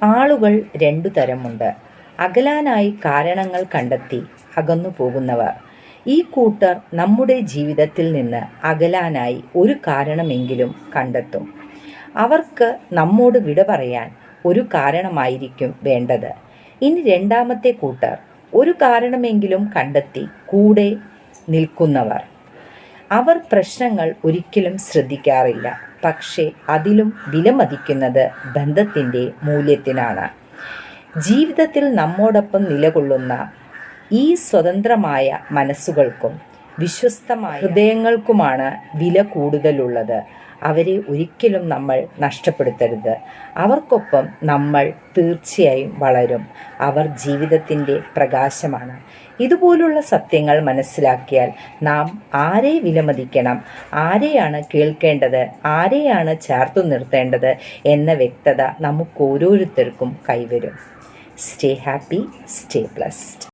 ആളുകൾ രണ്ടു തരമുണ്ട്. അകലാനായി കാരണങ്ങൾ കണ്ടെത്തി അകന്നു പോകുന്നവർ. ഈ കൂട്ടർ നമ്മുടെ ജീവിതത്തിൽ നിന്ന് അകലാനായി ഒരു കാരണമെങ്കിലും കണ്ടെത്തും. അവർക്ക് നമ്മോട് വിട പറയാൻ ഒരു കാരണമായിരിക്കും വേണ്ടത്. ഇനി രണ്ടാമത്തെ കൂട്ടർ ഒരു കാരണമെങ്കിലും കണ്ടെത്തി കൂടെ നിൽക്കുന്നവർ. അവർ പ്രശ്നങ്ങൾ ഒരിക്കലും ശ്രദ്ധിക്കാറില്ല. പക്ഷേ അതിലും വിലമതിക്കുന്നത് ബന്ധത്തിൻ്റെ മൂല്യത്തിനാണ്. ജീവിതത്തിൽ നമ്മോടൊപ്പം നിലകൊള്ളുന്ന ഈ സ്വതന്ത്രമായ മനസ്സുകൾക്കും വിശ്വസ്തമായ ഹൃദയങ്ങൾക്കുമാണ് വില കൂടുതലുള്ളത്. അവരെ ഒരിക്കലും നമ്മൾ നഷ്ടപ്പെടുത്തരുത്. അവർക്കൊപ്പം നമ്മൾ തീർച്ചയായും വളരും. അവർ ജീവിതത്തിൻ്റെ പ്രകാശമാണ്. ഇതുപോലുള്ള സത്യങ്ങൾ മനസ്സിലാക്കിയാൽ നാം ആരെ വിലമതിക്കണം, ആരെയാണ് കേൾക്കേണ്ടത്, ആരെയാണ് ചേർത്തു നിർത്തേണ്ടത് എന്ന വ്യക്തത നമുക്ക് ഓരോരുത്തർക്കും കൈവരും. Stay happy, stay blessed.